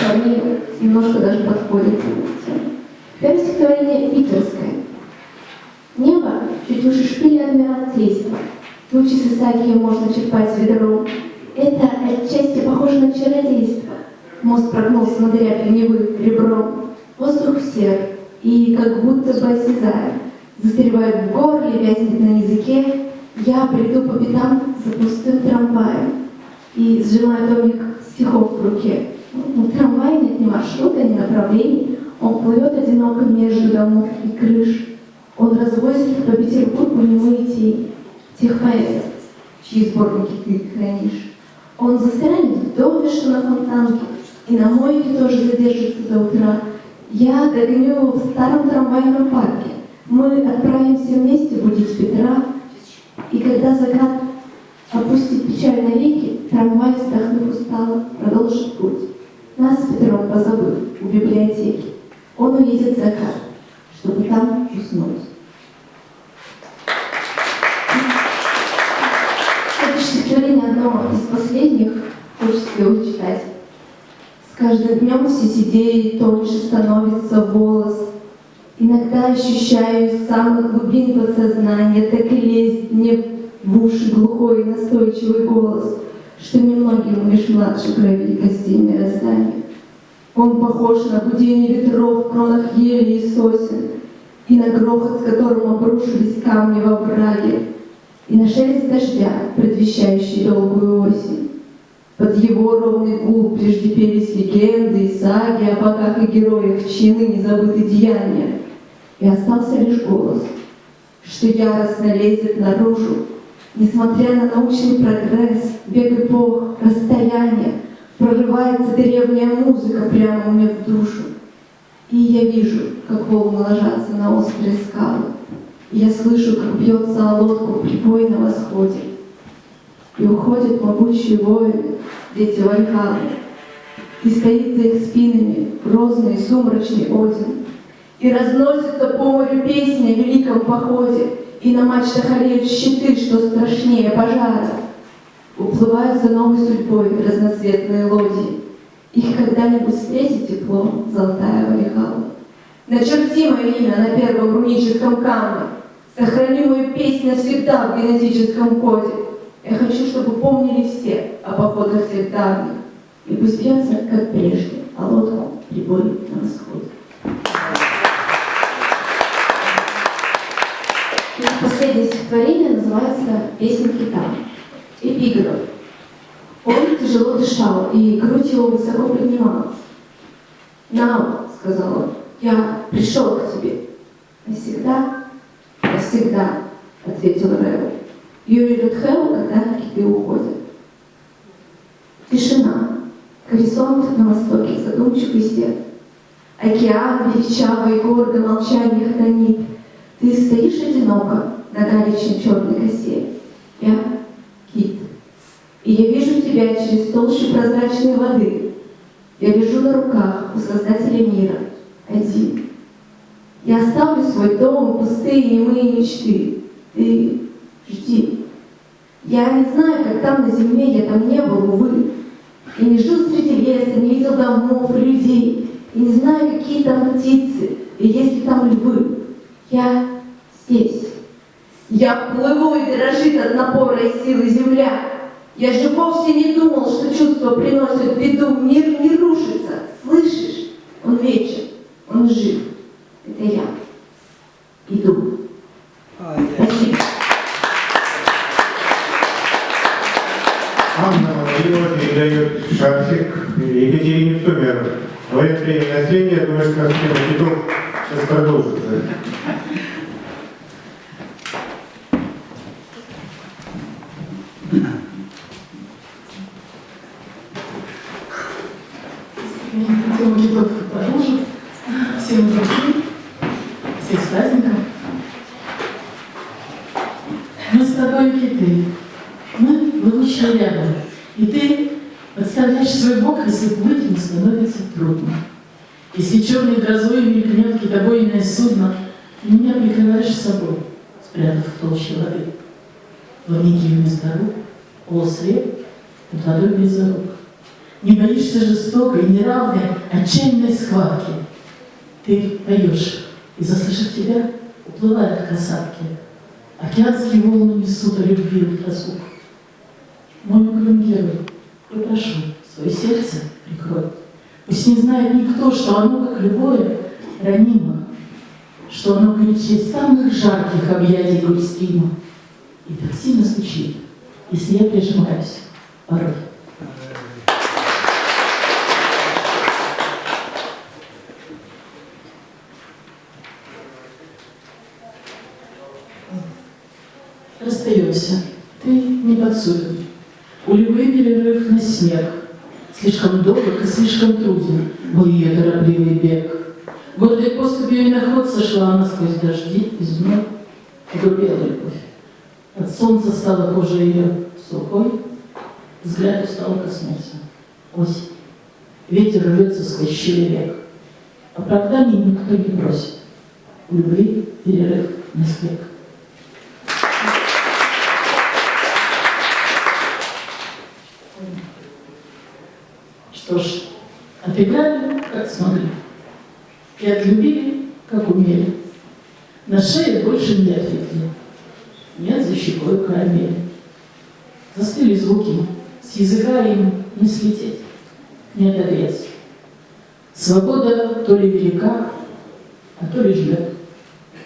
ко мне немножко даже подходит. Первое стихотворение питерское. Небо чуть выше шпиля Адмиралтейства. Лучи с Исаакием можно черпать ведром. Это отчасти похоже на чародейство. Мост прогнулся над рябью Невы ребром. Воздух сер, и как будто бы осязая, застревает в горле, вязнет на языке. Я бреду по пятам за пустым трамваем и сжимаю томик стихов в руке. Трамвай нет ни маршрута, ни направлений. Он плывет одиноко между домов и крыш. Он развозит по Петербургу немые тени тех поэтов, чьи сборники ты хранишь. Он застрянет в доме, что на Фонтанке, и на мойке тоже задержится до утра. Я догоню его в старом трамвайном парке. Мы отправимся вместе будить Петра. И когда закат опустит печаль навеки, трамвай, вздохнув устало, продолжит путь. Нас с Петром позабыв у библиотеки. Он уедет в закат, чтобы там уснуть. Это стихотворение одно из последних, хочется его читать. С каждым днем все седее и тоньше становится волос. Иногда ощущаю из самых глубин подсознания, так и лезет мне в уши глухой и настойчивый голос, что немногим лишь младше крови и костей мироздания. Он похож на гудение ветров в кронах ели и сосен, и на грохот, с которым обрушились камни во враге, и на шелест дождя, предвещающий долгую осень. Под его ровный гул прежде пелись легенды и саги о богах и героях, чьи ныне забыты деяния. И остался лишь голос, что яростно лезет наружу, несмотря на научный прогресс, бег эпох, расстояние, прорывается древняя музыка прямо мне в душу. И я вижу, как волны ложатся на острые скалы. И я слышу, как бьется о лодку прибой на восходе. И уходят могучие воины, дети Вальхаллы. И стоит за их спинами грозный и сумрачный Один. И разносится по морю песня о великом походе. И на мачтах олеют щиты, что страшнее пожара. Уплывают за новой судьбой разноцветные лодии. Их когда-нибудь встретит тепло, золотая Вальхалла. Начерти мое имя на первом руническом камне. Сохрани мою песню навсегда в генетическом коде. Я хочу, чтобы помнили все о походах тех давних. И пусть бьется, как прежде, а лодку прибой на восходе. И последнее стихотворение называется «Песня кита». Эпиграф. Он тяжело дышал, и грудь его высоко поднималась. «Нао», — сказал он, — «я пришел к тебе». «Навсегда?» «Навсегда», — ответил Рэу. Юрий Рудхеу, когда киты уходят. Тишина. Горизонт на востоке задумчивый свет. Океан величавый и гордо молчание хранит. Ты стоишь одиноко на галечной черной косе. Я кит. И я вижу тебя через толщу прозрачной воды. Я лежу на руках у Создателя мира, один. Я оставлю свой дом и пустые немые мечты. Ты жди. Я не знаю, как там на земле, я там не был, увы. Я не жил среди леса, не видел домов и людей. И не знаю, какие там птицы, и есть ли там львы. Я здесь. Я плыву, и дрожит от напора и силы земля. Я же вовсе не думал, что чувства приносят беду. Мир не рушится, слышишь? Он вечен, он жив. Это я. Иду. Спасибо. Анна Владимирова передает шарфик Екатерине Сумеру. Говорят, время наследия, думаю, что нас сейчас продолжится. Всем удачи, всех с праздником. Мы с тобой киты, мы плывущие рядом, и ты подставляешь свой бок, если плыть ему становится трудно. Если черной грозой мелькнет китобойное судно, ты меня прикрываешь собой, спрятав в толще воды. Плавники вместо рук, полусвет, над водой близорук. Не боишься жестокой, неравной, отчаянной схватки. Ты поешь, и, заслышав тебя, уплывают касатки. Океанские волны несут о любви ультразвук. Мой угрюм герой, я прошу, свое сердце прикрой. Пусть не знает никто, что оно, как любое, ранимо, что оно горячее самых жарких объятий грустимо. И так сильно звучит, если я прижимаюсь порой. Расстаемся, ты не подсуден. У Львы перерыв на снег. Слишком долг и слишком труден был ее торопливый бег. Гордой поступью и на ход сошла она сквозь дожди и зной. Погрубела любовь. От солнца стала кожа ее сухой, взгляд устало коснулся. Осень. Ветер рвется сквозь щели рек. Оправданий никто не просит. У Львы перерыв на снег. Что ж, отыграли, как смогли, и отлюбили, как умели. На шее больше не отлипли, нет за щекой карамели. Застыли звуки, с языка им не слететь, не отогреться. Свобода то ли велика, а то ли ждет.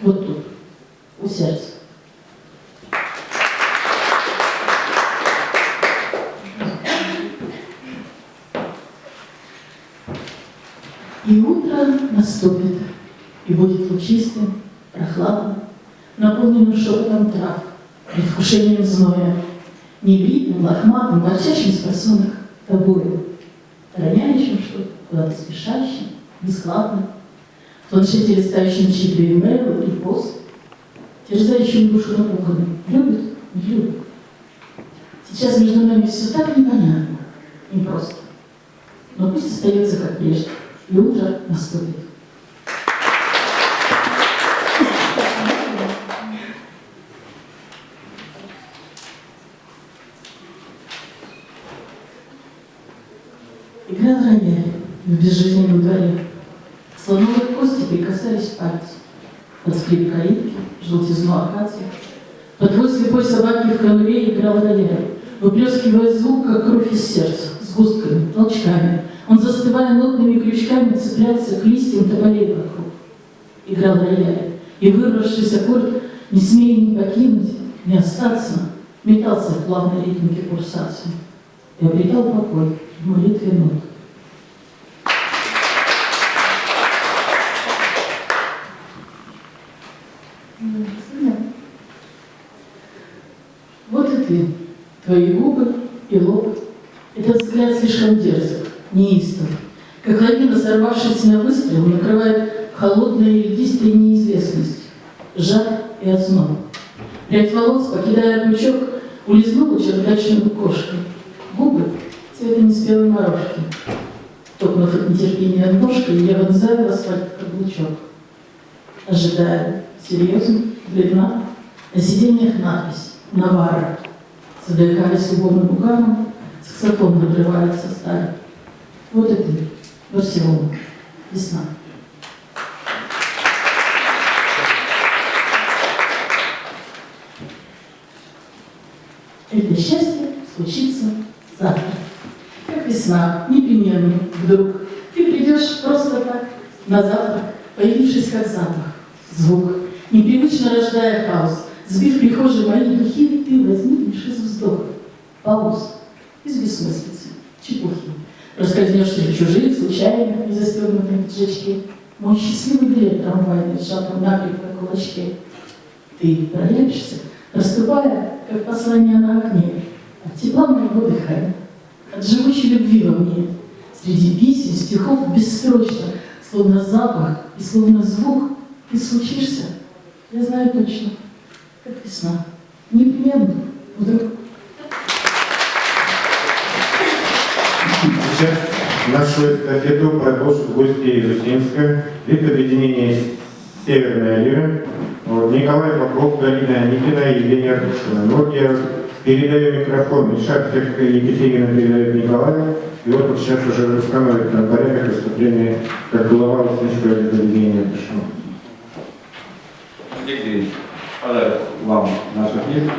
Вот тут, у сердца. И утро наступит, и будет лучистым, прохладным, наполненным шепотом трав, предвкушением зноя, небритым, лохматым, ворчащим с просонок тобою, роняющим что-то, куда-то спешащим, бесхладным, в планшете листающим чьи-то имейлы и пост, терзающим душу напуганным, любит, не любит. Сейчас между нами все так непонятно, непросто, но пусть остается как прежде. И утро наступит. Играл рояль в безжизненном дворе. Слоновые кости прикасались пальцы. Под скрип калитки, желтизну акации. Под вой слепой собаки в конуре играл рояль, выплескивая звук, как кровь из сердца, сгустками, толчками. Он, застывая нотными крючками, цеплялся к листьям тополей вокруг. Играл рояль, и вырвавшийся аккорд, не смея ни покинуть, ни остаться, метался в плавной ритмике пульсации и обретал покой в молитве нот. Вот и ты, твои губы и лоб, этот взгляд слишком дерзок, неистов, как лавина, сорвавшись на выстрел, накрывает холодная и льдистая неизвестность, жар и озноб. Прядь волос, покидая пучок, улизнула чердачную кошкой. Губы цвета неспелой морожки. Топнув от нетерпения ножкой, я вонзаю в асфальт каблучок. Ожидая, серьезно, бледна, на сиденьях надпись «Навара». Задыхаясь любовным угаром, саксофон надрывается старый. Вот и ты, Барселона, весна. Это счастье случится завтра. Как весна, непременно, вдруг. Ты придешь просто так, на завтрак, появившись как запах, звук, непривычно рождая хаос. Сбив в прихожей мои духи, ты возникнешь из вздоха, пауз, из бессмыслицы, чепухи. Раскользнешься в чужие, случайно, не застегнутые пиджачки. Мой счастливый билет трамвайный, сжатый накрепко в кулачке. Ты проявишься, расступая, как послание на окне, от тепла моего дыхания, от живущей любви во мне. Среди писем, стихов бессрочно, словно запах и словно звук, ты случишься, я знаю точно, как весна, непременно, вдруг. Сейчас нашу эстафету продолжит гости из Усинска, вид объединения «Северная лира». Николай Попов, Галина Аникина, Евгения Артушина. Вот я передаю микрофон, Шапсик Екатерина передает Николаю. И вот сейчас уже установит на порядок выступления, как глава Уссурийского объединения пришел. Олег Ильич, подарок вам наша книга.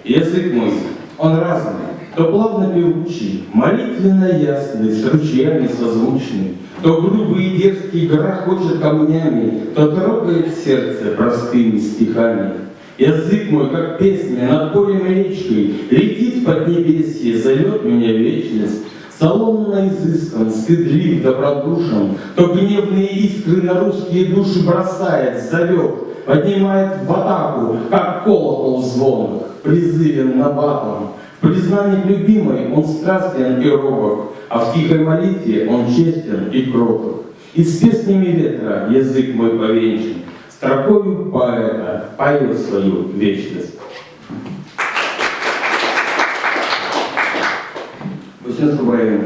Язык мой, он разный, то плавно певучий, молитвенно ясный, с ручьями созвучный, то грубый и дерзкий грохочет камнями, то трогает сердце простыми стихами. Язык мой, как песня над полем и речкой, летит в поднебесье, зовет меня вечность. Салонно изыскан, стыдлив, добродушен, то гневные искры на русские души бросает, зовет, поднимает в атаку, как колокол звонок, призывен набатом. В признании любимой он страстен и робок, а в тихой молитве он честен и кроток. И с песнями ветра язык мой повенчан, строкою поэта поет свою вечность. Уссурийскому району.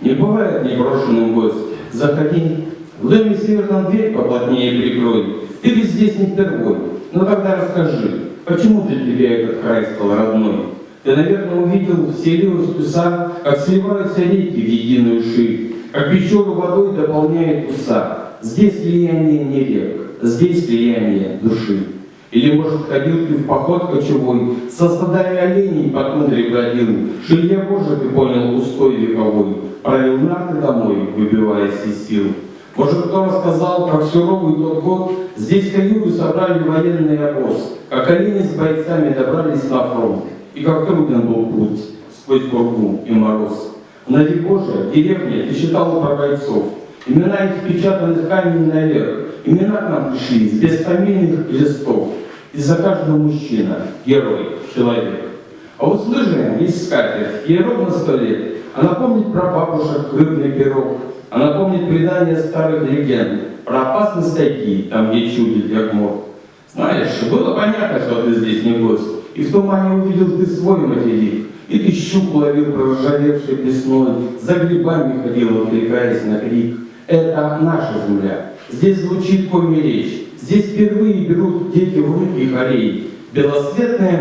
Не бывает непрошенным гость. Заходи, в доме северном дверь поплотнее прикрой. Ты ведь здесь не впервой. Но тогда расскажи, почему для тебя этот край стал родной? Ты, наверное, увидел в селе Усть-Уса, как сливаются реки в единую ширь, как пещеру водой дополняет Уса. Здесь слияние не рек, здесь слияние души. Или, может, ходил ты в поход кочевой, со стадами оленей по тундре бродил, шилья Божий ты понял устой вековой, правил нарты домой, выбиваясь из сил. Может, кто рассказал, как суровый тот год здесь каюру собрали военный обоз, как олени с бойцами добрались на фронт, и как труден был путь сквозь бургу и мороз. На Божия, в деревне, ты читал про бойцов, имена их впечатаны в камень наверх, имена к нам пришли с бесфамильных листов. И за каждого мужчина герой, человек. А вот с лыжами есть скатерть, ей ровно 100 лет. Она помнит про бабушек рыбный пирог. Она помнит предания старых легенд про опасность тайги, там где чудит ягмор. Знаешь, было понятно, что ты здесь не гость. И в тумане увидел ты свой материк. И ты щуку ловил проржавевшей весной, за грибами ходил, отвлекаясь на крик. Это наша земля. Здесь звучит койми речь. Здесь впервые берут дети в руки хорей. Белосветная